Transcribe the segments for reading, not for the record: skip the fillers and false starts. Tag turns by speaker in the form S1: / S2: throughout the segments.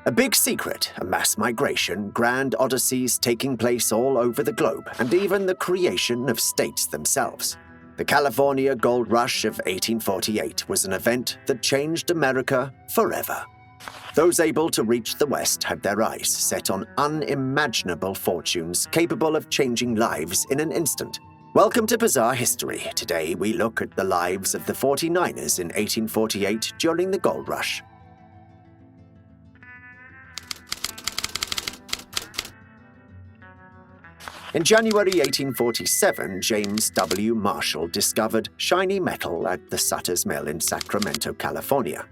S1: A big secret, a mass migration, grand odysseys taking place all over the globe, and even the creation of states themselves. The California Gold Rush of 1848 was an event that changed America forever. Those able to reach the West had their eyes set on unimaginable fortunes capable of changing lives in an instant. Welcome to Bizarre History. Today we look at the lives of the 49ers in 1848 during the Gold Rush. In January 1847, James W. Marshall discovered shiny metal at the Sutter's Mill in Sacramento, California.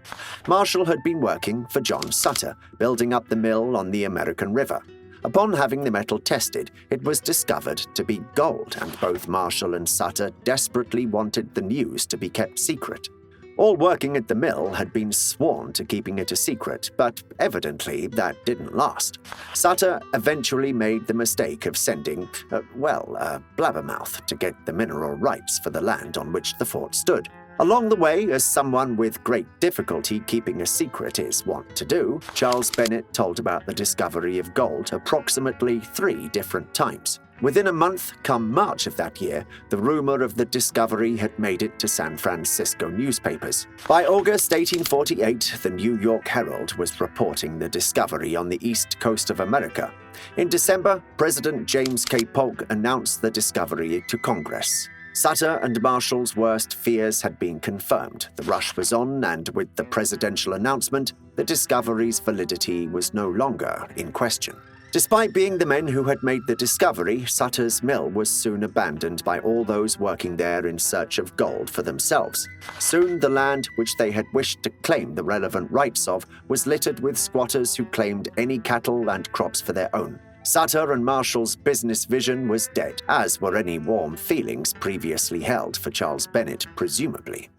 S1: Marshall had been working for John Sutter, building up the mill on the American River. Upon having the metal tested, it was discovered to be gold, and both Marshall and Sutter desperately wanted the news to be kept secret. All working at the mill had been sworn to keeping it a secret, but evidently that didn't last. Sutter eventually made the mistake of sending, blabbermouth to get the mineral rights for the land on which the fort stood. Along the way, as someone with great difficulty keeping a secret is wont to do, Charles Bennett told about the discovery of gold approximately 3 different times. Within a month, come March of that year, the rumor of the discovery had made it to San Francisco newspapers. By August 1848, the New York Herald was reporting the discovery on the east coast of America. In December, President James K. Polk announced the discovery to Congress. Sutter and Marshall's worst fears had been confirmed. The rush was on, and with the presidential announcement, the discovery's validity was no longer in question. Despite being the men who had made the discovery, Sutter's mill was soon abandoned by all those working there in search of gold for themselves. Soon the land, which they had wished to claim the relevant rights of, was littered with squatters who claimed any cattle and crops for their own. Sutter and Marshall's business vision was dead, as were any warm feelings previously held for Charles Bennett, presumably.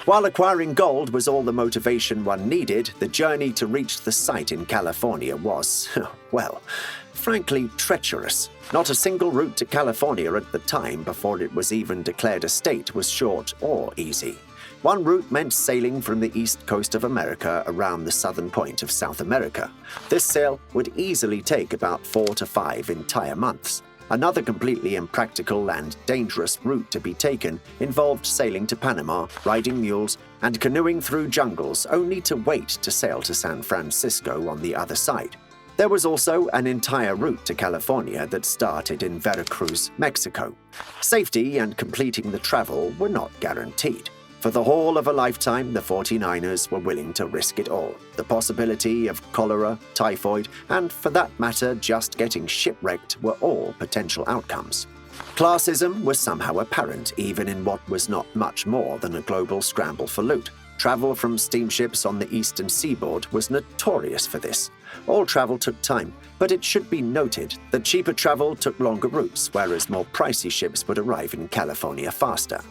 S1: While acquiring gold was all the motivation one needed, the journey to reach the site in California was, frankly treacherous. Not a single route to California at the time, before it was even declared a state, was short or easy. One route meant sailing from the east coast of America around the southern point of South America. This sail would easily take about 4 to 5 entire months. Another completely impractical and dangerous route to be taken involved sailing to Panama, riding mules, and canoeing through jungles only to wait to sail to San Francisco on the other side. There was also an entire route to California that started in Veracruz, Mexico. Safety and completing the travel were not guaranteed. For the haul of a lifetime, the 49ers were willing to risk it all. The possibility of cholera, typhoid, and for that matter, just getting shipwrecked were all potential outcomes. Classism was somehow apparent, even in what was not much more than a global scramble for loot. Travel from steamships on the eastern seaboard was notorious for this. All travel took time, but it should be noted that cheaper travel took longer routes, whereas more pricey ships would arrive in California faster.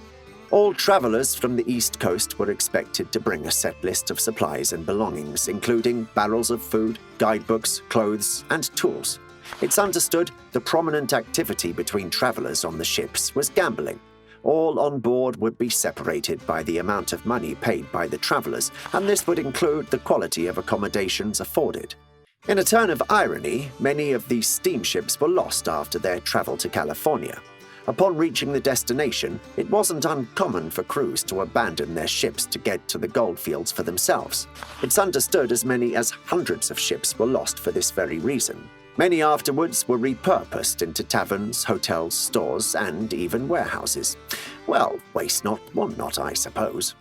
S1: All travelers from the East Coast were expected to bring a set list of supplies and belongings, including barrels of food, guidebooks, clothes, and tools. It's understood the prominent activity between travelers on the ships was gambling. All on board would be separated by the amount of money paid by the travelers, and this would include the quality of accommodations afforded. In a turn of irony, many of these steamships were lost after their travel to California. Upon reaching the destination, it wasn't uncommon for crews to abandon their ships to get to the goldfields for themselves. It's understood as many as hundreds of ships were lost for this very reason. Many afterwards were repurposed into taverns, hotels, stores, and even warehouses. Well, waste not, want not, I suppose.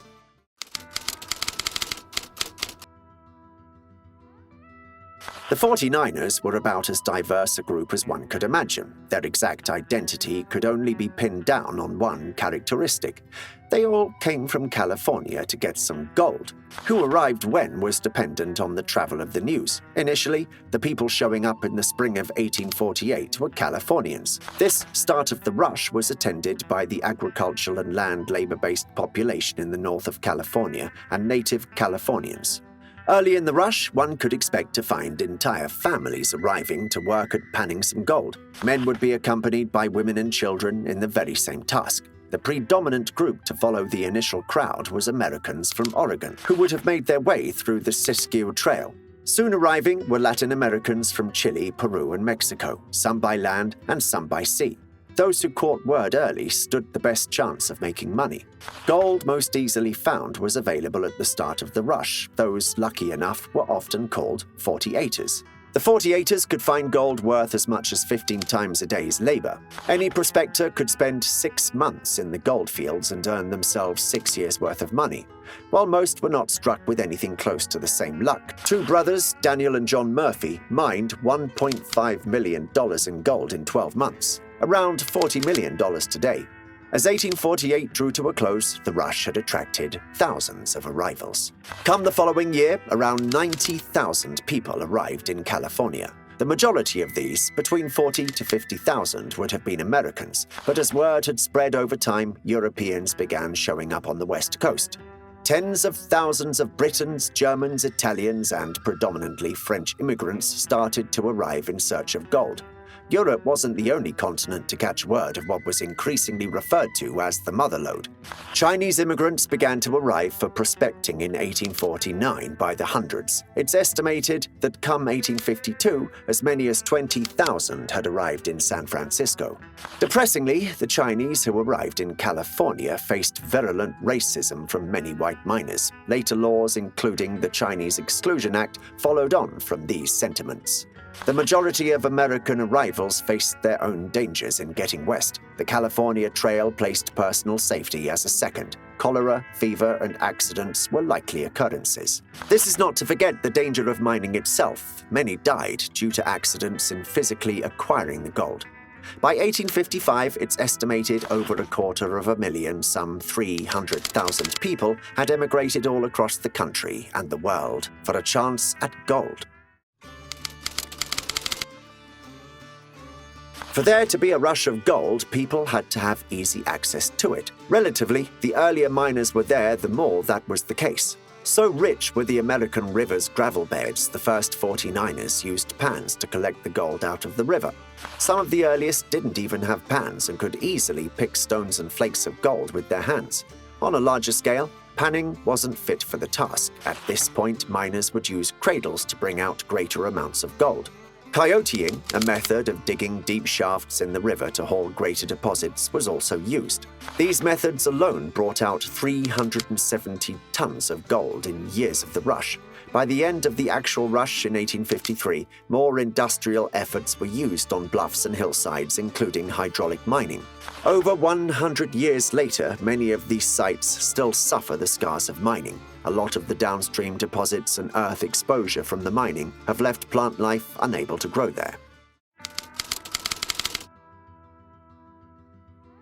S1: The 49ers were about as diverse a group as one could imagine. Their exact identity could only be pinned down on one characteristic. They all came from California to get some gold. Who arrived when was dependent on the travel of the news. Initially, the people showing up in the spring of 1848 were Californians. This start of the rush was attended by the agricultural and land labor-based population in the north of California and native Californians. Early in the rush, one could expect to find entire families arriving to work at panning some gold. Men would be accompanied by women and children in the very same task. The predominant group to follow the initial crowd was Americans from Oregon, who would have made their way through the Siskiyou Trail. Soon arriving were Latin Americans from Chile, Peru, and Mexico, some by land and some by sea. Those who caught word early stood the best chance of making money. Gold most easily found was available at the start of the rush. Those lucky enough were often called 48ers. The 48ers could find gold worth as much as 15 times a day's labor. Any prospector could spend 6 months in the gold fields and earn themselves 6 years' worth of money. While most were not struck with anything close to the same luck, two brothers, Daniel and John Murphy, mined $1.5 million in gold in 12 months. Around $40 million today. As 1848 drew to a close, the rush had attracted thousands of arrivals. Come the following year, around 90,000 people arrived in California. The majority of these, between 40 to 50,000, would have been Americans, but as word had spread over time, Europeans began showing up on the West Coast. Tens of thousands of Britons, Germans, Italians, and predominantly French immigrants started to arrive in search of gold. Europe wasn't the only continent to catch word of what was increasingly referred to as the motherlode. Chinese immigrants began to arrive for prospecting in 1849 by the hundreds. It's estimated that come 1852, as many as 20,000 had arrived in San Francisco. Depressingly, the Chinese who arrived in California faced virulent racism from many white miners. Later laws, including the Chinese Exclusion Act, followed on from these sentiments. The majority of American arrivals faced their own dangers in getting west. The California Trail placed personal safety as a second. Cholera, fever, and accidents were likely occurrences. This is not to forget the danger of mining itself. Many died due to accidents in physically acquiring the gold. By 1855, it's estimated over 250,000, some 300,000 people, had emigrated all across the country and the world for a chance at gold. For there to be a rush of gold, people had to have easy access to it. Relatively, the earlier miners were there, the more that was the case. So rich were the American river's gravel beds, the first 49ers used pans to collect the gold out of the river. Some of the earliest didn't even have pans and could easily pick stones and flakes of gold with their hands. On a larger scale, panning wasn't fit for the task. At this point, miners would use cradles to bring out greater amounts of gold. Coyoteing, a method of digging deep shafts in the river to haul greater deposits, was also used. These methods alone brought out 370 tons of gold in years of the rush. By the end of the actual rush in 1853, more industrial efforts were used on bluffs and hillsides, including hydraulic mining. Over 100 years later, many of these sites still suffer the scars of mining. A lot of the downstream deposits and earth exposure from the mining have left plant life unable to grow there.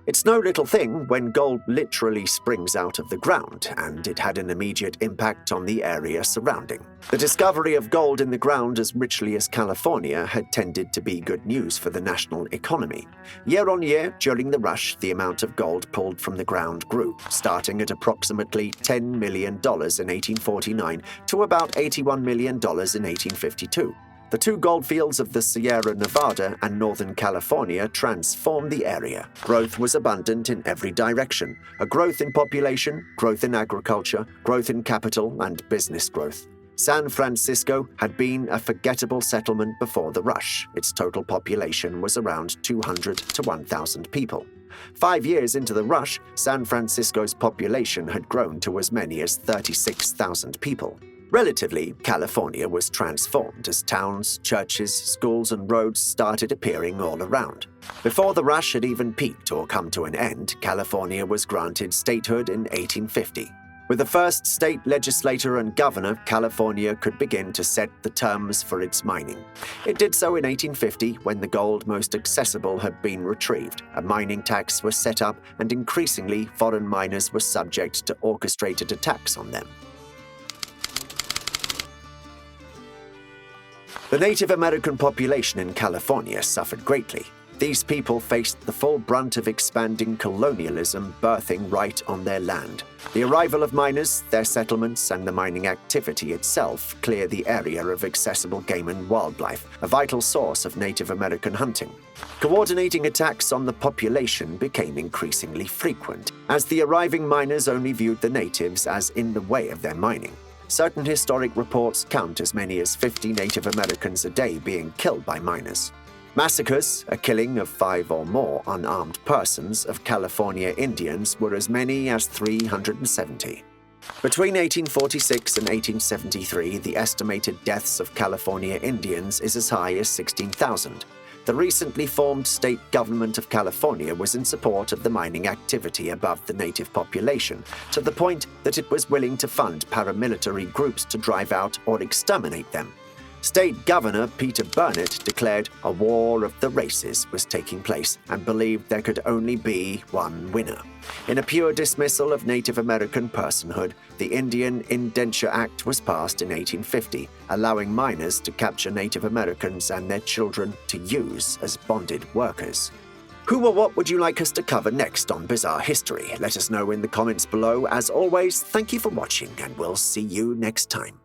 S1: It's no little thing when gold literally springs out of the ground, and it had an immediate impact on the area surrounding. The discovery of gold in the ground as richly as California had tended to be good news for the national economy. Year on year, during the rush, the amount of gold pulled from the ground grew, starting at approximately $10 million in 1849 to about $81 million in 1852. The two goldfields of the Sierra Nevada and Northern California transformed the area. Growth was abundant in every direction. A growth in population, growth in agriculture, growth in capital, and business growth. San Francisco had been a forgettable settlement before the rush. Its total population was around 200 to 1,000 people. 5 years into the rush, San Francisco's population had grown to as many as 36,000 people. Relatively, California was transformed as towns, churches, schools, and roads started appearing all around. Before the rush had even peaked or come to an end, California was granted statehood in 1850. With the first state legislature and governor, California could begin to set the terms for its mining. It did so in 1850 when the gold most accessible had been retrieved. A mining tax was set up, and increasingly foreign miners were subject to orchestrated attacks on them. The Native American population in California suffered greatly. These people faced the full brunt of expanding colonialism birthing right on their land. The arrival of miners, their settlements, and the mining activity itself cleared the area of accessible game and wildlife, a vital source of Native American hunting. Coordinating attacks on the population became increasingly frequent, as the arriving miners only viewed the natives as in the way of their mining. Certain historic reports count as many as 50 Native Americans a day being killed by miners. Massacres, a killing of 5 or more unarmed persons of California Indians, were as many as 370. Between 1846 and 1873, the estimated deaths of California Indians is as high as 16,000. The recently formed state government of California was in support of the mining activity above the native population, to the point that it was willing to fund paramilitary groups to drive out or exterminate them. State Governor Peter Burnett declared a war of the races was taking place and believed there could only be one winner. In a pure dismissal of Native American personhood, the Indian Indenture Act was passed in 1850, allowing miners to capture Native Americans and their children to use as bonded workers. Who or what would you like us to cover next on Bizarre History? Let us know in the comments below. As always, thank you for watching, and we'll see you next time.